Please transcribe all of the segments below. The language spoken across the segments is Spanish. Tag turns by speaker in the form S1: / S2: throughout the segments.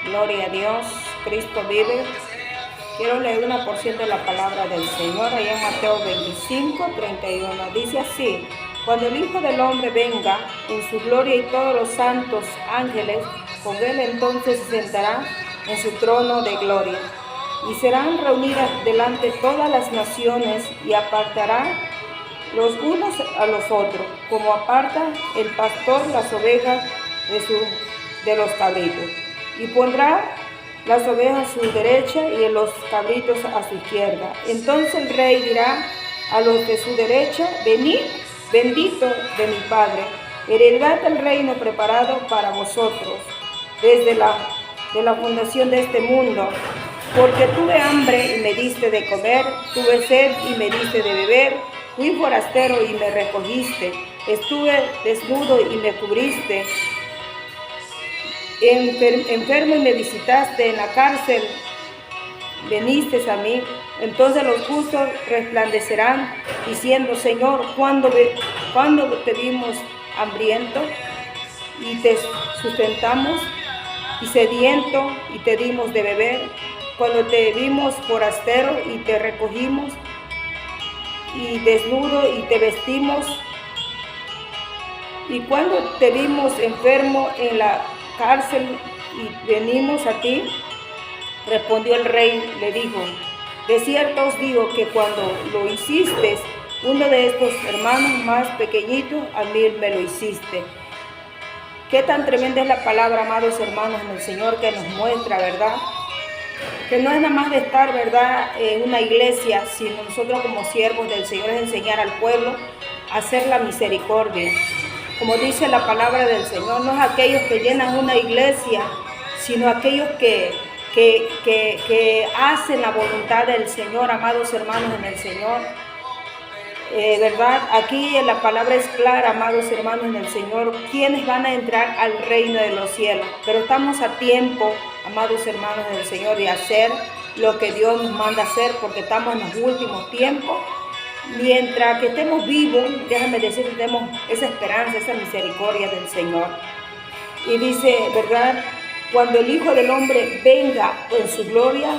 S1: Gloria a Dios, Cristo vive. Quiero leer una porción de la palabra del Señor allá en Mateo 25, 31. Dice así: cuando el Hijo del Hombre venga en su gloria y todos los santos ángeles con él, entonces se sentará en su trono de gloria. Y serán reunidas delante todas las naciones y apartará los unos a los otros, como aparta el pastor las ovejas de los cabritos. Y pondrá las ovejas a su derecha y los cabritos a su izquierda. Entonces el rey dirá a los de su derecha: venid, bendito de mi Padre, heredad el reino preparado para vosotros desde la fundación de este mundo. Porque tuve hambre y me diste de comer, tuve sed y me diste de beber, fui forastero y me recogiste, estuve desnudo y me cubriste, enfermo y me visitaste, en la cárcel viniste a mí. Entonces los justos resplandecerán diciendo: Señor, ¿cuándo te vimos hambriento y te sustentamos, y sediento y te dimos de beber? Cuando te vimos forastero y te recogimos, y desnudo y te vestimos? Y cuando te vimos enfermo en la cárcel y venimos a ti? Respondió el rey, le dijo: de cierto os digo que cuando lo hiciste uno de estos hermanos más pequeñitos, a mí me lo hiciste. Qué tan tremenda es la palabra, amados hermanos, en el Señor, que nos muestra, ¿verdad? Que no es nada más de estar, ¿verdad?, en una iglesia, sino nosotros como siervos del Señor es enseñar al pueblo a hacer la misericordia. Como dice la palabra del Señor, no es aquellos que llenan una iglesia, sino aquellos que hacen la voluntad del Señor, amados hermanos en el Señor. ¿Verdad? Aquí la palabra es clara, amados hermanos en el Señor, quienes van a entrar al reino de los cielos. Pero estamos a tiempo, amados hermanos en el Señor, de hacer lo que Dios nos manda hacer, porque estamos en los últimos tiempos. Mientras que estemos vivos, déjame decir que tenemos esa esperanza, esa misericordia del Señor. Y dice, ¿verdad?, cuando el Hijo del Hombre venga en su gloria,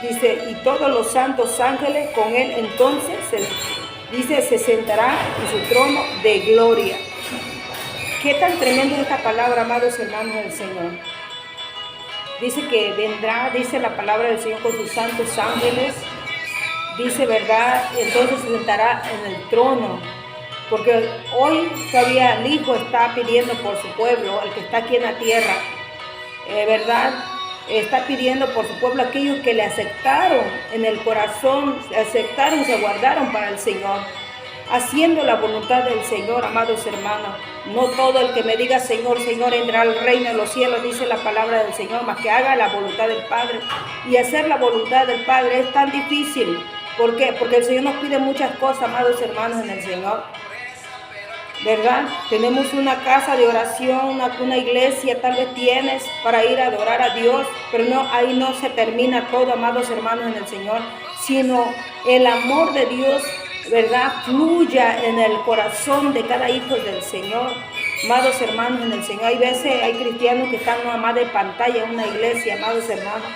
S1: dice, y todos los santos ángeles con él, entonces se sentará en su trono de gloria. Qué tan tremenda es esta palabra, amados hermanos del Señor. Dice que vendrá, dice la palabra del Señor, con sus santos ángeles. Dice, ¿verdad?, entonces se sentará en el trono. Porque hoy todavía el Hijo está pidiendo por su pueblo, el que está aquí en la tierra, ¿verdad?, está pidiendo por su pueblo, aquellos que le aceptaron en el corazón, se guardaron para el Señor, haciendo la voluntad del Señor, amados hermanos. No todo el que me diga Señor, Señor, entrará al reino de los cielos, dice la palabra del Señor, más que haga la voluntad del Padre. Y hacer la voluntad del Padre es tan difícil. ¿Por qué? Porque el Señor nos pide muchas cosas, amados hermanos en el Señor, ¿verdad? Tenemos una casa de oración, una iglesia tal vez tienes para ir a adorar a Dios, pero no, ahí no se termina todo, amados hermanos en el Señor, sino el amor de Dios, ¿verdad?, fluya en el corazón de cada hijo del Señor. Amados hermanos en el Señor, hay veces hay cristianos que están nada más de pantalla en una iglesia, amados hermanos,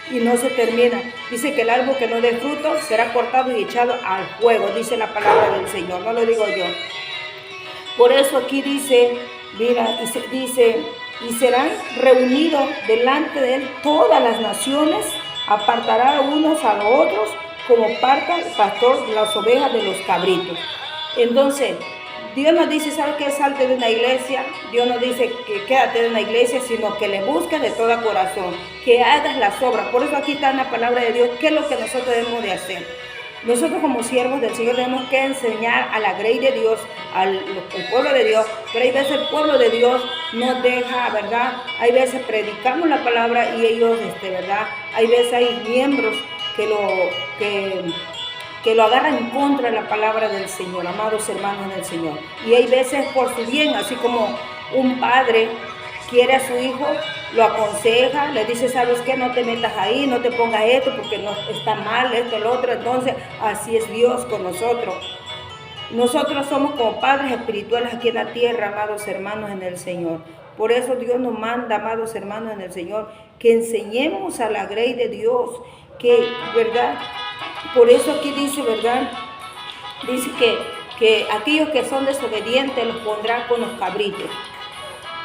S1: y no se termina. Dice que el árbol que no dé fruto será cortado y echado al fuego, dice la palabra del Señor, no lo digo yo. Por eso aquí dice, mira, dice, y serán reunidos delante de él todas las naciones, apartará unos a los otros, como aparta el pastor las ovejas de los cabritos. Entonces, Dios nos dice, ¿sabes qué? Salte de una iglesia. Dios nos dice que quédate de una iglesia, sino que le busques de todo corazón, que hagas las obras. Por eso aquí está en la palabra de Dios, ¿qué es lo que nosotros debemos de hacer? Nosotros como siervos del Señor tenemos que enseñar a la grey de Dios, al pueblo de Dios, pero hay veces el pueblo de Dios no deja, ¿verdad? Hay veces predicamos la palabra y ellos, ¿verdad? Hay veces hay miembros que lo agarran en contra de la palabra del Señor, amados hermanos en el Señor. Y hay veces por su bien, así como un padre quiere a su hijo, lo aconseja, le dice, ¿sabes qué? No te metas ahí, no te pongas esto porque no está mal, esto, lo otro. Entonces, así es Dios con nosotros. Nosotros somos como padres espirituales aquí en la tierra, amados hermanos en el Señor. Por eso Dios nos manda, amados hermanos en el Señor, que enseñemos a la grey de Dios, que, ¿verdad? Por eso aquí dice, ¿verdad? Dice que aquellos que son desobedientes los pondrá con los cabritos,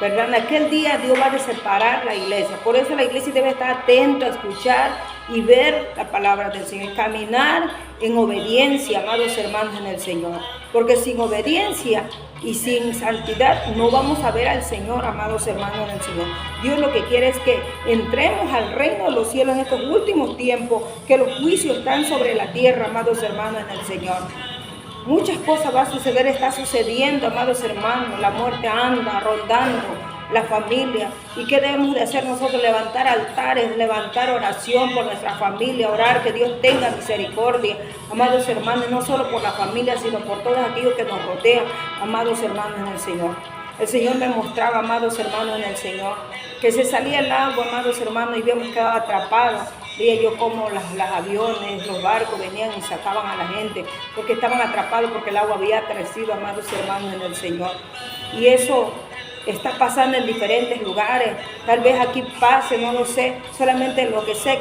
S1: ¿verdad? En aquel día Dios va a separar la iglesia. Por eso la iglesia debe estar atenta a escuchar y ver la palabra del Señor, caminar en obediencia, amados hermanos en el Señor. Porque sin obediencia y sin santidad no vamos a ver al Señor, amados hermanos en el Señor. Dios lo que quiere es que entremos al reino de los cielos en estos últimos tiempos, que los juicios están sobre la tierra, amados hermanos en el Señor. Muchas cosas va a suceder, está sucediendo, amados hermanos. La muerte anda rondando la familia. ¿Y qué debemos de hacer nosotros? Levantar altares, levantar oración por nuestra familia, orar que Dios tenga misericordia, amados hermanos, no solo por la familia, sino por todos aquellos que nos rodean, amados hermanos en el Señor. El Señor me mostraba, amados hermanos en el Señor, que se salía el agua, amados hermanos, y habíamos quedado atrapados. Veía yo cómo los aviones, los barcos venían y sacaban a la gente, porque estaban atrapados, porque el agua había crecido, amados hermanos en el Señor. Y eso está pasando en diferentes lugares. Tal vez aquí pase, no lo sé. Solamente lo que sé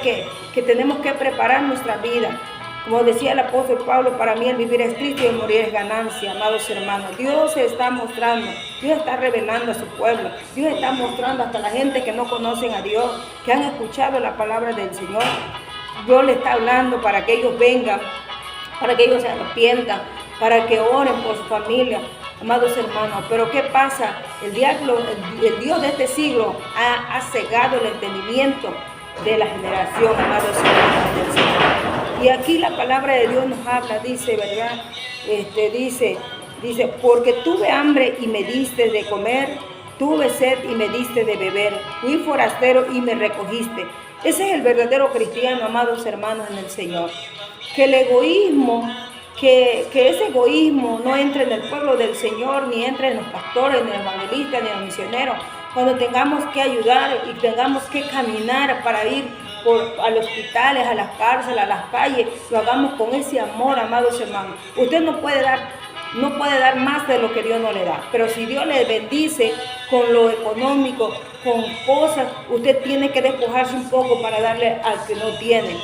S1: que tenemos que preparar nuestra vida. Como decía el apóstol Pablo, para mí el vivir es Cristo y el morir es ganancia, amados hermanos. Dios se está mostrando, Dios está revelando a su pueblo, Dios está mostrando hasta la gente que no conocen a Dios, que han escuchado la palabra del Señor. Dios le está hablando para que ellos vengan, para que ellos se arrepientan, para que oren por su familia, amados hermanos. Pero ¿qué pasa? El diablo, el Dios de este siglo ha cegado el entendimiento de la generación, amados hermanos del Señor. Y aquí la palabra de Dios nos habla, dice, ¿verdad? Dice, porque tuve hambre y me diste de comer, tuve sed y me diste de beber, fui forastero y me recogiste. Ese es el verdadero cristiano, amados hermanos en el Señor. Que el egoísmo, que ese egoísmo no entre en el pueblo del Señor, ni entre en los pastores, ni en los evangelistas, ni en los misioneros. Cuando tengamos que ayudar y tengamos que caminar para ir a los hospitales, a las cárceles, a las calles, lo hagamos con ese amor, amados hermanos. Usted no puede dar más de lo que Dios no le da, pero si Dios le bendice con lo económico, con cosas, usted tiene que despojarse un poco para darle al que no tiene.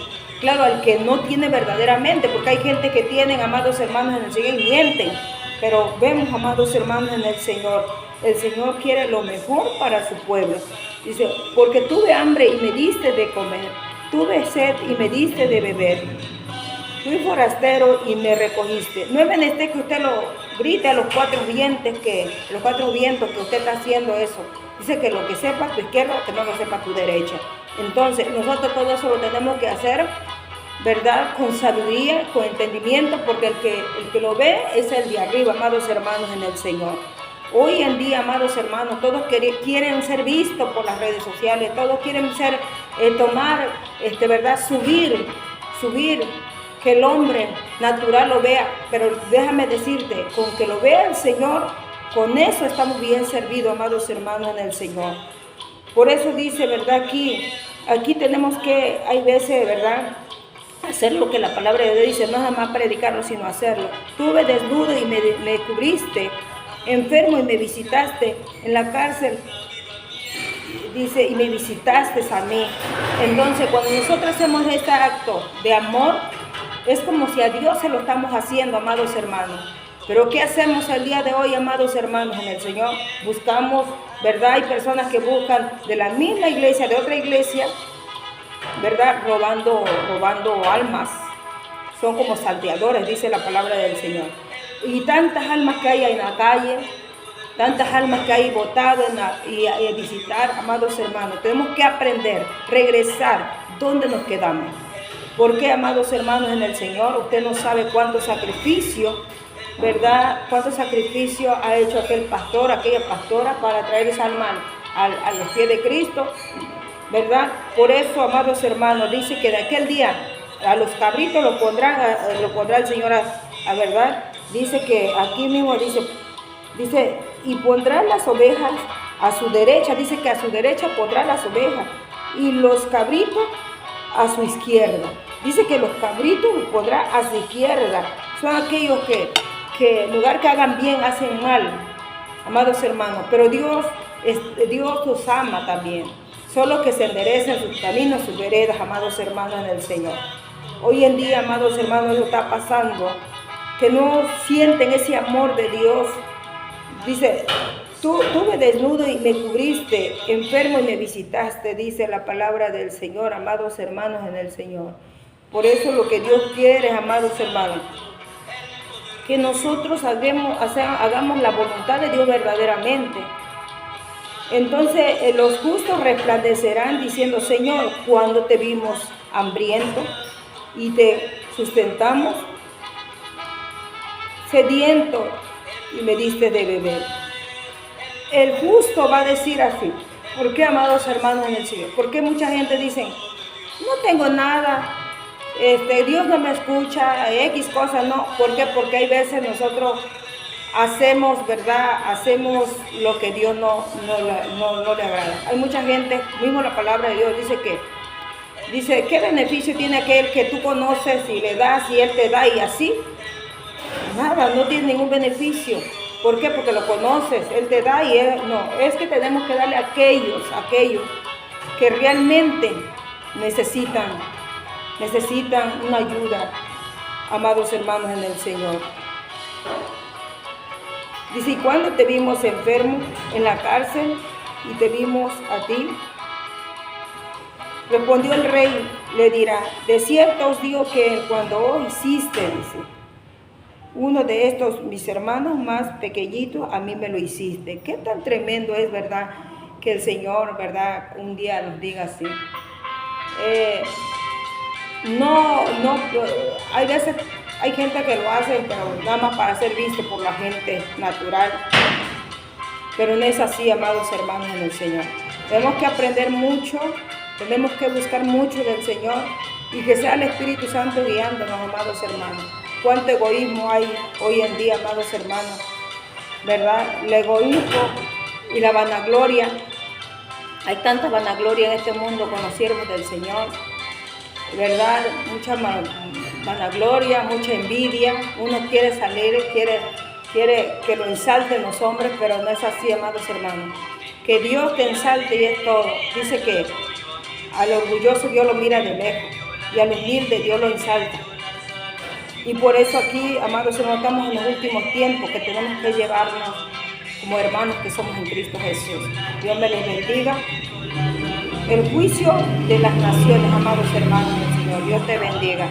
S1: Claro, al que no tiene verdaderamente, porque hay gente que tienen, amados hermanos en el Señor, y mienten. Pero vemos, amados hermanos en el Señor quiere lo mejor para su pueblo. Dice, porque tuve hambre y me diste de comer, tuve sed y me diste de beber, fui forastero y me recogiste. No es menester que usted lo grite a los cuatro vientos que usted está haciendo eso. Dice que lo que sepa tu izquierda, que no lo sepa tu derecha. Entonces, nosotros todo eso lo tenemos que hacer, ¿verdad? Con sabiduría, con entendimiento, porque el que lo ve es el de arriba, amados hermanos en el Señor. Hoy en día, amados hermanos, todos quieren ser vistos por las redes sociales, todos quieren ser, ¿verdad? Subir, que el hombre natural lo vea, pero déjame decirte, con que lo vea el Señor, con eso estamos bien servidos, amados hermanos en el Señor. Por eso dice, ¿verdad? Aquí tenemos que, hay veces, ¿verdad?, hacer lo que la palabra de Dios dice, no nada más predicarlo, sino hacerlo. Tuve desnudo y me cubriste, enfermo y me visitaste, en la cárcel, dice, y me visitaste a mí. Entonces, cuando nosotros hacemos este acto de amor, es como si a Dios se lo estamos haciendo, amados hermanos. Pero ¿qué hacemos el día de hoy, amados hermanos en el Señor? Buscamos, ¿verdad? Hay personas que buscan de la misma iglesia, de otra iglesia, ¿verdad? Robando almas. Son como salteadores, dice la palabra del Señor. Y tantas almas que hay en la calle, tantas almas que hay botadas y a visitar, amados hermanos. Tenemos que aprender, regresar donde nos quedamos. Porque, amados hermanos en el Señor, usted no sabe cuánto sacrificio, ¿verdad? Cuánto sacrificio ha hecho aquel pastor, aquella pastora para traer esa alma a los pies de Cristo, ¿verdad? Por eso, amados hermanos, dice que de aquel día a los cabritos lo pondrá el Señor a verdad. Dice que aquí mismo dice, y pondrá las ovejas a su derecha, dice que a su derecha pondrá las ovejas, y los cabritos a su izquierda. Dice que los cabritos los pondrá a su izquierda. Son aquellos que en lugar que hagan bien, hacen mal, amados hermanos. Pero Dios Dios los ama también. Solo que se enderecen sus caminos, sus veredas, amados hermanos en el Señor. Hoy en día, amados hermanos, lo está pasando, que no sienten ese amor de Dios. Dice, tú me desnudo y me cubriste, enfermo y me visitaste, dice la palabra del Señor, amados hermanos en el Señor. Por eso lo que Dios quiere, amados hermanos, que nosotros hagamos la voluntad de Dios verdaderamente. Entonces los justos resplandecerán diciendo, Señor, cuando te vimos hambriento y te sustentamos, sediento y me diste de beber. El justo va a decir así. ¿Por qué, amados hermanos en el Señor? Porque mucha gente dice, no tengo nada, Dios no me escucha, X cosas, no. ¿Por qué? Porque hay veces nosotros hacemos, ¿verdad? Hacemos lo que Dios no le agrada. Hay mucha gente, mismo la palabra de Dios dice, ¿qué beneficio tiene aquel que tú conoces y le das y él te da y así? Nada, no tiene ningún beneficio. ¿Por qué? Porque lo conoces, él te da y él no. Es que tenemos que darle a aquellos que realmente necesitan una ayuda, amados hermanos en el Señor. Dice, ¿y cuando te vimos enfermo en la cárcel y te vimos a ti? Respondió el rey, le dirá, de cierto os digo que cuando hiciste, dice, uno de estos mis hermanos más pequeñitos, a mí me lo hiciste. Qué tan tremendo es, ¿verdad? Que el Señor, ¿verdad? Un día nos diga así. Hay veces, hay gente que lo hace, pero nada más para ser visto por la gente natural. Pero no es así, amados hermanos en el Señor. Tenemos que aprender mucho, tenemos que buscar mucho del Señor y que sea el Espíritu Santo guiándonos, amados hermanos. Cuánto egoísmo hay hoy en día, amados hermanos, ¿verdad? El egoísmo y la vanagloria. Hay tanta vanagloria en este mundo con los siervos del Señor, ¿verdad? Mucha vanagloria, mucha envidia. Uno quiere salir, quiere que lo ensalten los hombres, pero no es así, amados hermanos. Que Dios te ensalte y es todo. Dice que al orgulloso Dios lo mira de lejos y al humilde Dios lo ensalta. Y por eso aquí, amados hermanos, estamos en los últimos tiempos que tenemos que llevarnos como hermanos que somos en Cristo Jesús. Dios me les bendiga. El juicio de las naciones, amados hermanos del Señor. Dios te bendiga.